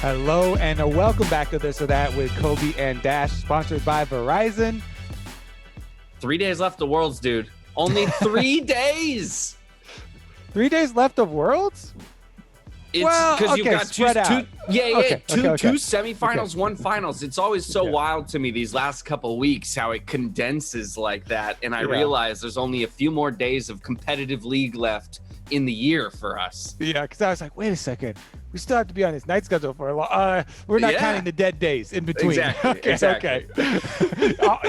Hello and welcome back to This or That with Kobe and Dash, sponsored by Verizon. 3 days left of Worlds, dude. Only 3 days. 3 days left of Worlds? It's because you've got two semifinals, one finals. It's always so wild to me these last couple weeks how it condenses like that, and I realize there's only a few more days of competitive league left in the year for us. Yeah, because I was like, wait a second, we still have to be on this night schedule for a long. We're not counting the dead days in between. Exactly.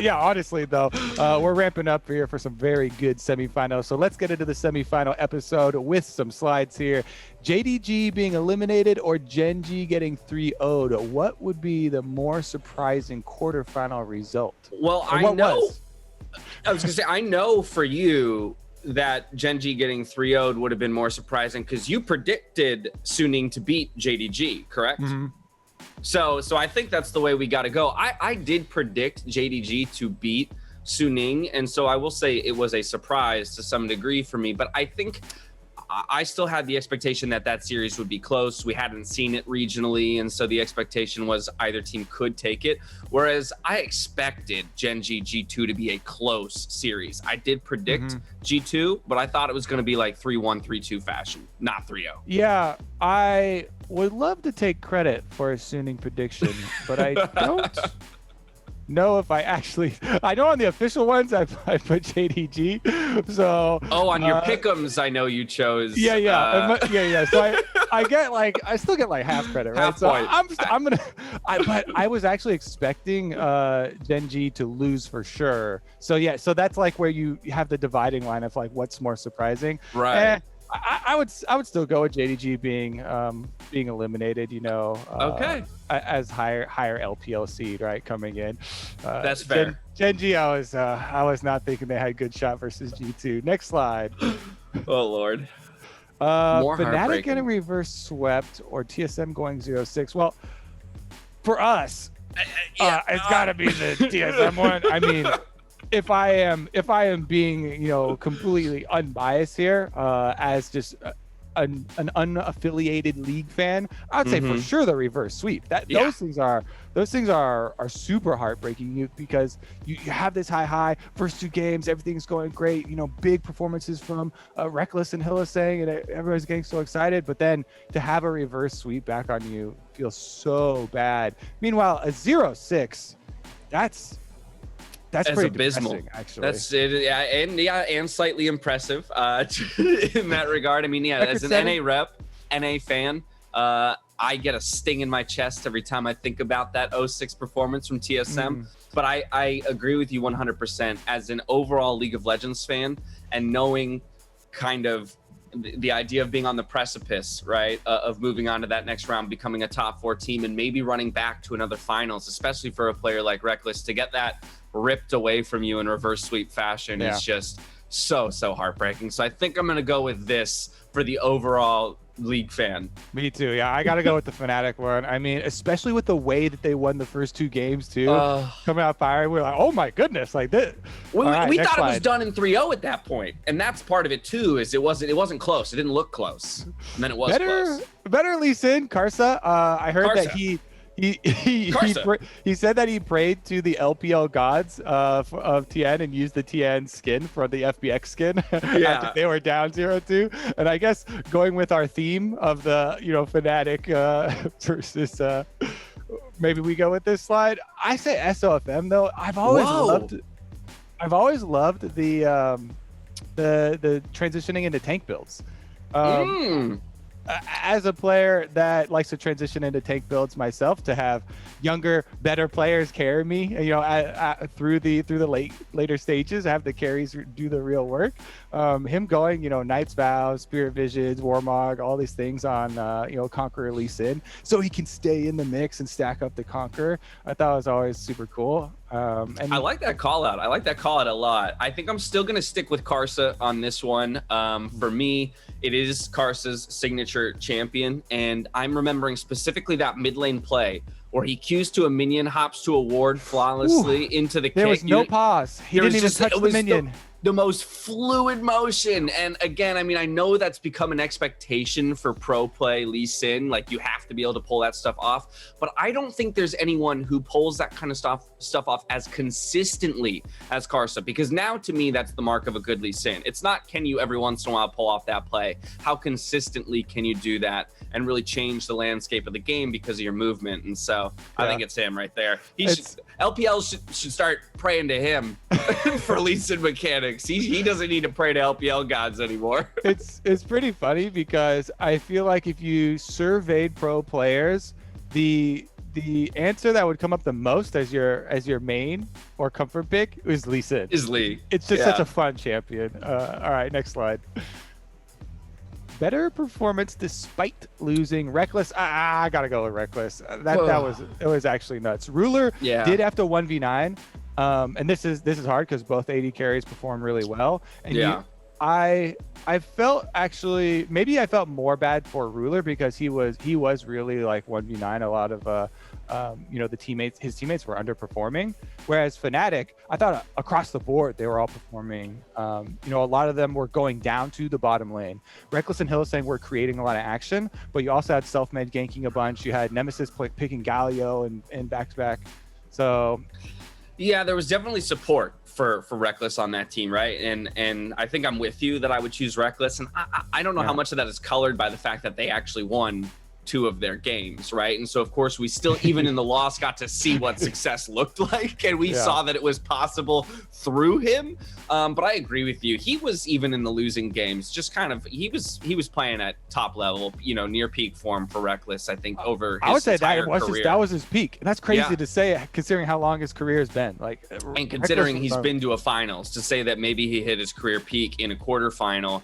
Yeah, honestly though, we're ramping up here for some very good semifinals. So let's get into the semifinal episode with some slides here. JDG being eliminated or Gen.G getting 3-0'd. What would be the more surprising quarterfinal result? Well, I was gonna say, I know for you that Gen.G getting 3-0'd would have been more surprising because you predicted Suning to beat JDG, correct? Mm-hmm. So I think that's the way we got to go. I did predict JDG to beat Suning, and so I will say it was a surprise to some degree for me, but I think I still had the expectation that that series would be close. We hadn't seen it regionally, and so the expectation was either team could take it, whereas I expected Gen.G G2 to be a close series. I did predict G2, but I thought it was going to be like 3-1, 3-2 fashion, not 3-0. Yeah, I would love to take credit for a Suning prediction, but I don't know if I know on the official ones I put JDG. So on your pick'ems, I know you chose. So I still get like half credit, right? Half so point. But I was actually expecting Gen.G to lose for sure. So that's like where you have the dividing line of like what's more surprising, right? I would still go with JDG being eliminated, as higher LPL seed, right, coming in. That's fair. Gen.G, I was not thinking they had a good shot versus G2. Next slide. Oh Lord. More Fnatic getting reverse swept or TSM going 0-6. Well, for us, it's got to be the TSM one. I mean, if I am being completely unbiased here, as just an unaffiliated league fan, I'd say for sure the reverse sweep. Those things are super heartbreaking because you have this high first two games, everything's going great, big performances from Rekkles and Hylissang, and everybody's getting so excited, but then to have a reverse sweep back on you feels so bad. Meanwhile, a 0-6, that's pretty abysmal, actually. That's it, and slightly impressive in that regard. I mean, as an NA rep, NA fan, I get a sting in my chest every time I think about that 06 performance from TSM. But I agree with you 100%. As an overall League of Legends fan, and knowing kind of the idea of being on the precipice, right, of moving on to that next round, becoming a top 4 team, and maybe running back to another finals, especially for a player like Rekkles, to get that ripped away from you in reverse sweep fashion is just so heartbreaking. So I think I'm going to go with this for the overall league fan. Me too. Yeah, I got to go with the Fnatic one. I mean, especially with the way that they won the first 2 games too, coming out firing, we're like, oh my goodness, like this. We thought it was done in 3-0 at that point, and that's part of it too. Is it wasn't close. It didn't look close, and then it was close. Better Lee Sin, Karsa. I heard that he said that he prayed to the LPL gods of TN and used the TN skin for the FBX skin after they were down 0-2. And I guess going with our theme of the Fnatic versus maybe we go with this slide. I say SofM though. I've always loved the transitioning into tank builds. As a player that likes to transition into tank builds myself, to have younger, better players carry me, through the later stages, have the carries do the real work. Him going, Knight's Vow, Spirit Visions, Warmog, all these things on, Conqueror Lee Sin, so he can stay in the mix and stack up the Conqueror. I thought it was always super cool. And I like that call out. I like that call out a lot. I think I'm still going to stick with Karsa on this one. For me, it is Karsa's signature champion, and I'm remembering specifically that mid lane play where he Qs to a minion, hops to a ward flawlessly into the kick. There was no pause. He didn't even touch the minion. the most fluid motion. And again, I mean, I know that's become an expectation for pro play Lee Sin. Like, you have to be able to pull that stuff off. But I don't think there's anyone who pulls that kind of stuff off as consistently as Karsa, because now to me, that's the mark of a good Lee Sin. It's not, can you every once in a while pull off that play? How consistently can you do that and really change the landscape of the game because of your movement? And so I think it's him right there. LPL should start praying to him for Lee Sin mechanics. He doesn't need to pray to LPL gods anymore. It's pretty funny because I feel like if you surveyed pro players, the answer that would come up the most as your main or comfort pick is Lee Sin. Is Lee. It's just such a fun champion. All right, next slide. Better performance despite losing. Rekkles. I gotta go with Rekkles. It was actually nuts. Ruler did have to 1v9, and this is hard because both AD carries perform really well. And I felt actually maybe I felt more bad for Ruler because he was really like 1v9. A lot of his teammates were underperforming, whereas Fnatic, I thought across the board they were all performing. A lot of them were going down to the bottom lane. Rekkles and Hylissang were creating a lot of action, but you also had SofM ganking a bunch. You had Nemesis picking Galio and back to back. So yeah, there was definitely support for Rekkles on that team, right? And I think I'm with you that I would choose Rekkles. And I don't know how much of that is colored by the fact that they actually won 2 of their games, right? And so of course we still, even in the loss, got to see what success looked like, and we saw that it was possible through him. But I agree with you. He was, even in the losing games, just kind of he was playing at top level, near peak form for Rekkles. I think over his entire career. That was his peak, and that's crazy to say considering how long his career has been. And considering he's been to a finals, to say that maybe he hit his career peak in a quarterfinal.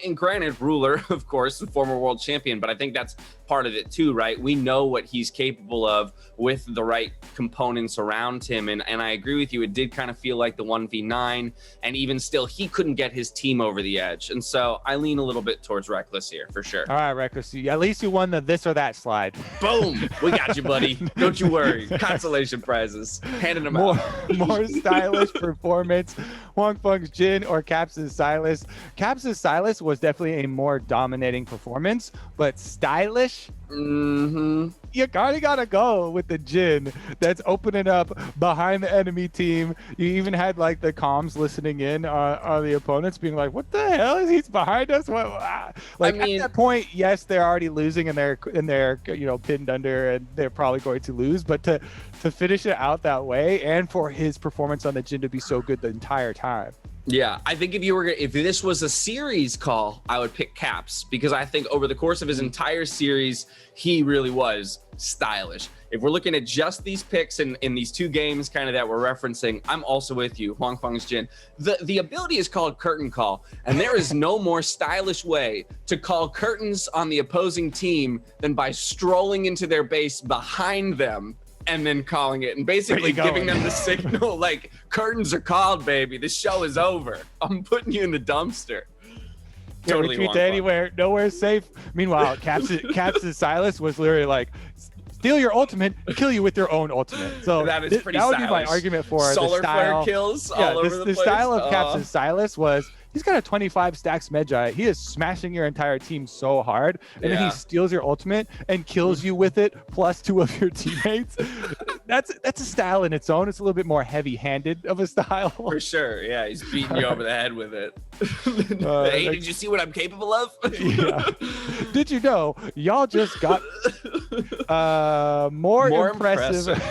And granted, Ruler, of course, the former world champion, but I think that's part of it too, right? We know what he's capable of with the right components around him, and I agree with you. It did kind of feel like the 1v9, and even still, he couldn't get his team over the edge, and so I lean a little bit towards Rekkles here for sure. All right, Rekkles, at least you won the this or that slide. Boom, we got you, buddy. Don't you worry. Consolation prizes, handing them out. More stylish performance. Huanfeng's Jhin or Caps' Sylas. Caps' Sylas was definitely a more dominating performance, but stylish. You kind of gotta go with the Jhin that's opening up behind the enemy team. You even had like the comms listening in on the opponents, being like, "What the hell is he's behind us?" At that point, yes, they're already losing and they're pinned under and they're probably going to lose. But to finish it out that way, and for his performance on the Jhin to be so good the entire time. Yeah, I think if this was a series call, I would pick Caps, because I think over the course of his entire series, he really was stylish. If we're looking at just these picks in these 2 games kind of that we're referencing, I'm also with you. Huanfeng's Jhin. The ability is called curtain call, and there is no more stylish way to call curtains on the opposing team than by strolling into their base behind them and then calling it and basically giving them the signal like, curtains are called, baby. The show is over. I'm putting you in the dumpster. Totally retreat to anywhere, nowhere is safe. Meanwhile, Caps' Sylas was literally like, steal your ultimate, kill you with your own ultimate. So that is pretty that would stylish. be my argument for solar the style. Flare kills all over the place. The style of Caps' Sylas was, he's got a 25 stacks Medjay. He is smashing your entire team so hard, and then he steals your ultimate and kills you with it, plus 2 of your teammates. That's a style in its own. It's a little bit more heavy-handed of a style. For sure, yeah. He's beating you over the head with it. Hey, did you see what I'm capable of? Did you know y'all just got more impressive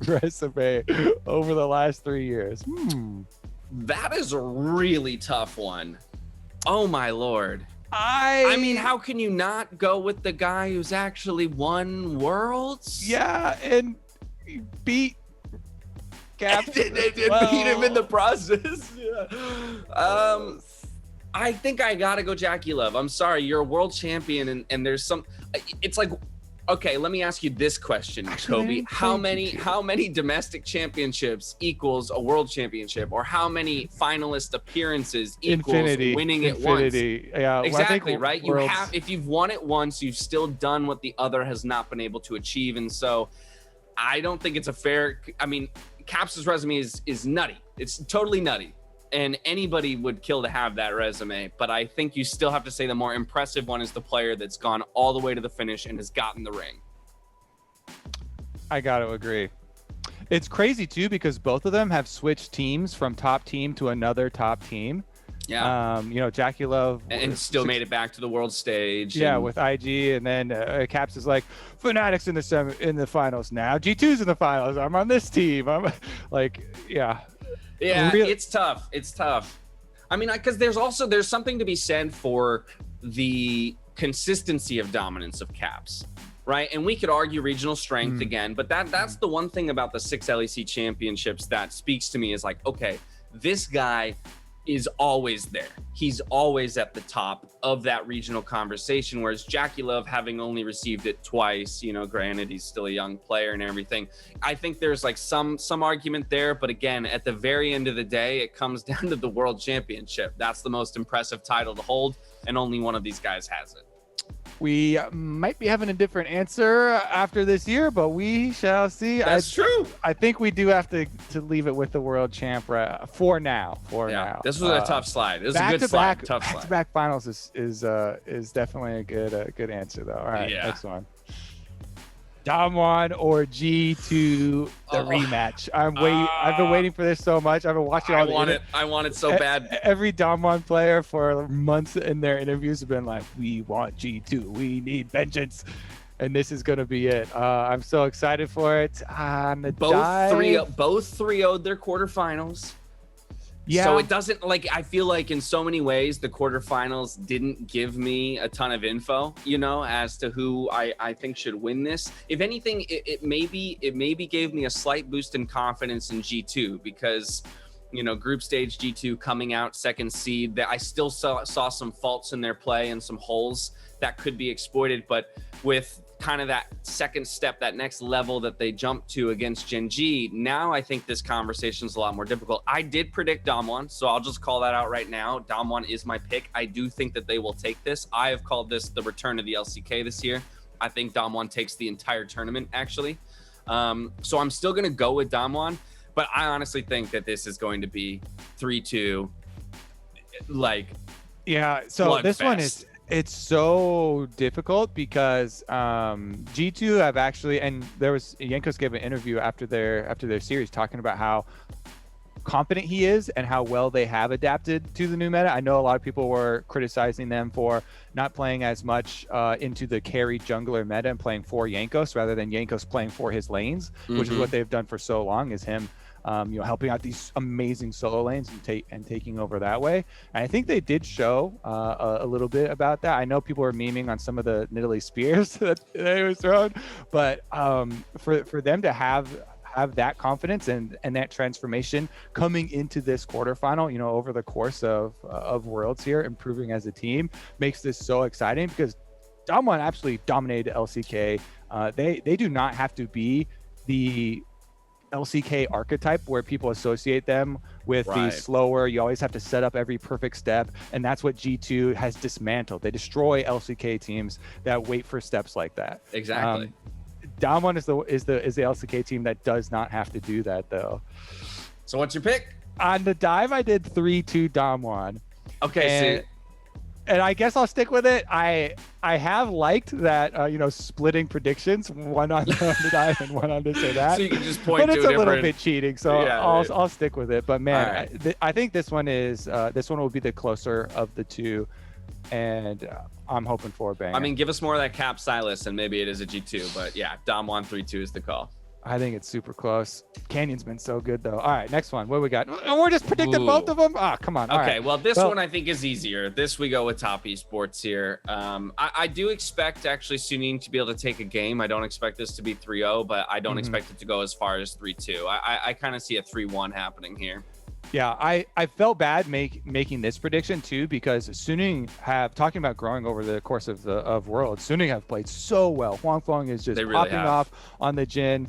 resume over the last 3 years? That is a really tough one. Oh my lord. I mean, how can you not go with the guy who's actually won Worlds? Yeah, and beat Caps. and beat him in the process. I think I gotta go JackeyLove. I'm sorry, you're a world champion, and there's some. It's like, okay, let me ask you this question, Kobe. How many domestic championships equals a world championship, or how many finalist appearances equals winning it once? Yeah, exactly, right? If you've won it once, you've still done what the other has not been able to achieve, and so I don't think it's a fair. I mean, Caps' resume is nutty. It's totally nutty. and anybody would kill to have that resume. But I think you still have to say the more impressive one is the player that's gone all the way to the finish and has gotten the ring. I got to agree. It's crazy too, because both of them have switched teams from top team to another top team. Yeah. You know, JackeyLove and still made it back to the world stage. Yeah, with IG, and then Caps is like, Fnatic's in the finals now. G2's in the finals. I'm on this team. I'm like, yeah. Yeah, it's tough. It's tough. I mean, because there's something to be said for the consistency of dominance of Caps, right? And we could argue regional strength again, but that's the one thing about the 6 LEC championships that speaks to me is like, okay, this guy is always there. He's always at the top of that regional conversation, whereas JackeyLove, having only received it twice, you know, granted he's still a young player and everything, I think there's like some argument there, but again, at the very end of the day, it comes down to the world championship. That's the most impressive title to hold, and only one of these guys has it. We might be having a different answer after this year, but we shall see. That's true. I think we do have to leave it with the world champ for now. Now, this was a tough slide. This was a good slide. Tough slide. Back-to-back finals is definitely a good answer though. All right, next one. Damwon or G2 the rematch. I've been waiting for this so much. I've been watching all I want it so bad. Every Damwon player for months in their interviews have been like, we want G2. We need vengeance. And this is going to be it. I'm so excited for it. Both 3-0'd their quarterfinals. Yeah. So it doesn't, like, I feel like in so many ways the quarterfinals didn't give me a ton of info, you know, as to who I think should win this. If anything, it maybe gave me a slight boost in confidence in G2 because, you know, group stage G2 coming out second seed, that I still saw some faults in their play and some holes that could be exploited, but with kind of that second step, that next level that they jumped to against Gen.G, now I think this conversation is a lot more difficult. I did predict Damwon, so I'll just call that out right now. Damwon is my pick. I do think that they will take this. I have called this the return of the LCK this year. I think Damwon takes the entire tournament, actually. So I'm still going to go with Damwon, but I honestly think that this is going to be 3-2, like, yeah. So this one is, it's so difficult because G2 have actually, and there was Jankos gave an interview after their series talking about how confident he is and how well they have adapted to the new meta. I know a lot of people were criticizing them for not playing as much into the carry jungler meta and playing for Jankos rather than Jankos playing for his lanes, which is what they've done for so long, is him you know, helping out these amazing solo lanes and taking over that way. And I think they did show a little bit about that. I know people were memeing on some of the Nidalee spears that they were throwing, but for them to have that confidence and that transformation coming into this quarterfinal, you know, over the course of Worlds here, improving as a team, makes this so exciting because Damwon absolutely dominated LCK. They do not have to be the LCK archetype where people associate them with the slower, you always have to set up every perfect step, and that's what G2 has dismantled. They destroy LCK teams that wait for steps like that. Exactly. Damwon is the LCK team that does not have to do that though. So what's your pick? On the dive, I did 3-2 Damwon. Okay, and I guess I'll stick with it. I have liked that, you know, splitting predictions, one on the dive and one on to say that. So you can just point to but it's a little bit cheating, so yeah, I'll stick with it. But man, right. I think this one will be the closer of the two, and I'm hoping for a bang. I mean, give us more of that Cap Sylas, and maybe it is a G2. But yeah, Damwon 3-2 is the call. I think it's super close. Canyon's been so good though. All right, next one. What we got? And we're just predicting both of them. Ah, come on. All okay, right. well, this one I think is easier. This we go with top esports here. I do expect actually Suning to be able to take a game. I don't expect this to be 3-0, but I don't expect it to go as far as 3-2. I kind of see a 3-1 happening here. Yeah, I felt bad making this prediction too, because Suning talking about growing over the course of Worlds. Suning have played so well. Huanfeng is just popping off on the Jhin.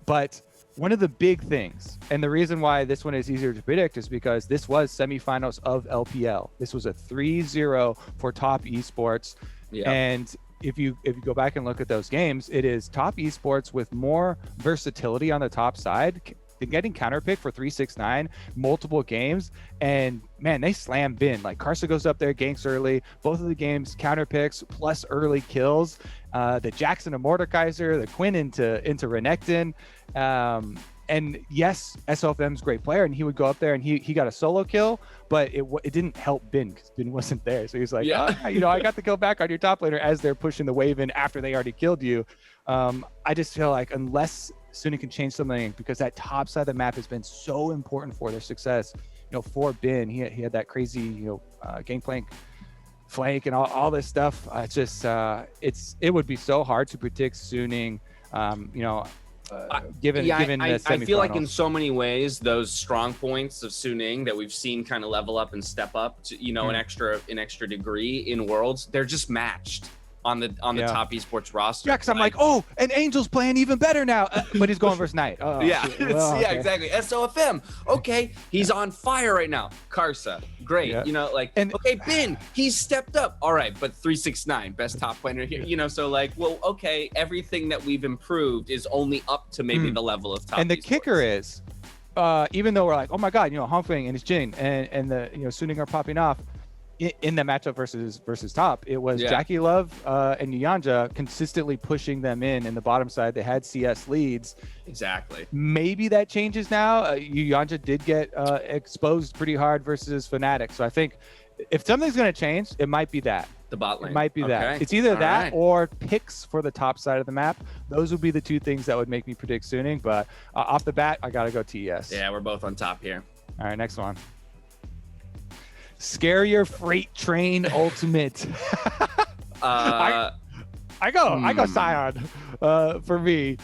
But one of the big things, and the reason why this one is easier to predict, is because this was semifinals of LPL. This was a 3-0 for top esports. Yep. And if you go back and look at those games, it is top esports with more versatility on the top side getting counterpicked for 369 multiple games, and man, they slam bin. Like Karsa goes up there, ganks early, both of the games counterpicks plus early kills. The Jackson to Mordekaiser, the Quinn into Renekton. And yes, SofM's great player, and he would go up there and he got a solo kill, but it didn't help Bin because Bin wasn't there. So he was like, I got the kill back on your top laner as they're pushing the wave in after they already killed you. I just feel like unless Suning can change something, because that top side of the map has been so important for their success. For Bin, he had that crazy, gangplank flank and all this stuff. It's just it would be so hard to predict Suning. Given the semifinals. I feel like in so many ways those strong points of Suning that we've seen kind of level up and step up to an extra degree in Worlds, they're just matched on the top esports roster. Yeah, because I'm like, and Angel's playing even better now, but he's going versus Knight. Oh, yeah, exactly. SofM, okay, he's on fire right now. Karsa, great. Bin, he's stepped up. All right, but 369, best top player here. So okay, everything that we've improved is only up to maybe the level of top. And the esports. kicker is, even though we're like, oh my god, Huanfeng and his Jhin and the Suning are popping off. In the matchup versus top, it was JackeyLove and Yanja consistently pushing them in the bottom side. They had CS leads. Exactly. Maybe that changes now. Yanja did get exposed pretty hard versus Fnatic. So I think if something's going to change, it might be that. The bot lane. It might be that. It's either that or picks for the top side of the map. Those would be the two things that would make me predict Suning. But off the bat, I got to go TES. Yeah, we're both on top here. All right, next one. Scarier Freight Train Ultimate. I go Sion for me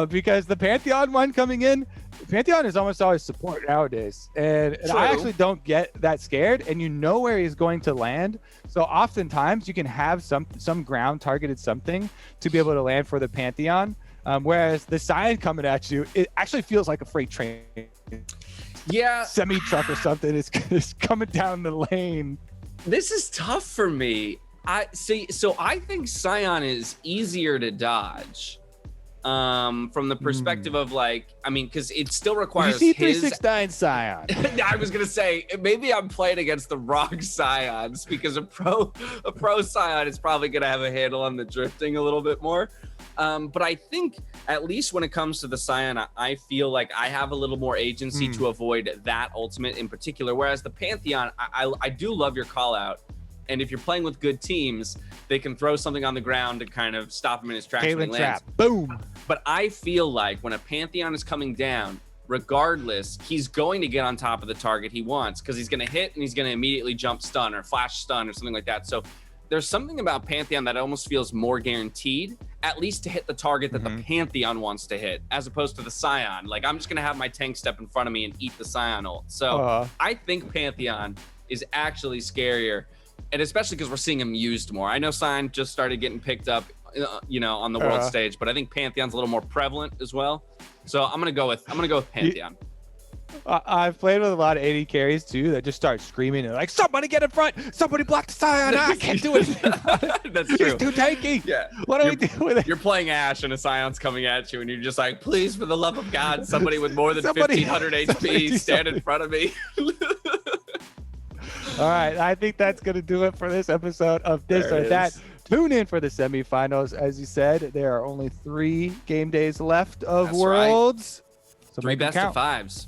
because the Pantheon one coming in, Pantheon is almost always support nowadays, and I actually don't get that scared, and where he's going to land. So oftentimes you can have some ground targeted something to be able to land for the Pantheon, whereas the Sion coming at you, it actually feels like a freight train. Yeah, semi truck or something is coming down the lane. This is tough for me. I think Sion is easier to dodge from the perspective of because it still requires you see 369 Sion. I was gonna say maybe I'm playing against the wrong Sions, because a pro Sion is probably gonna have a handle on the drifting a little bit more. But I think at least when it comes to the Sion, I feel like I have a little more agency to avoid that ultimate in particular. Whereas the Pantheon, I do love your call out. And if you're playing with good teams, they can throw something on the ground to kind of stop him in his tracks when he lands. Boom. But I feel like when a Pantheon is coming down, regardless, he's going to get on top of the target he wants, because he's going to hit and he's going to immediately jump stun or flash stun or something like that. So there's something about Pantheon that almost feels more guaranteed, at least to hit the target that the Pantheon wants to hit, as opposed to the Sion. Like, I'm just going to have my tank step in front of me and eat the Sion ult. So I think Pantheon is actually scarier, and especially because we're seeing him used more. I know Sion just started getting picked up, on the world stage, but I think Pantheon's a little more prevalent as well. So I'm gonna go with Pantheon. I've played with a lot of AD carries too that just start screaming and like, somebody get in front, somebody block the Sion. I can't do it. That's true. He's too tanky. Yeah. What do we do with it? You're playing Ashe and a Sion's coming at you, and you're just like, please, for the love of God, somebody with more than 1,500 HP stand in front of me. All right, I think that's going to do it for this episode of This or That. Tune in for the semifinals. As you said, there are only 3 game days left of Worlds. So 3 best of 5s.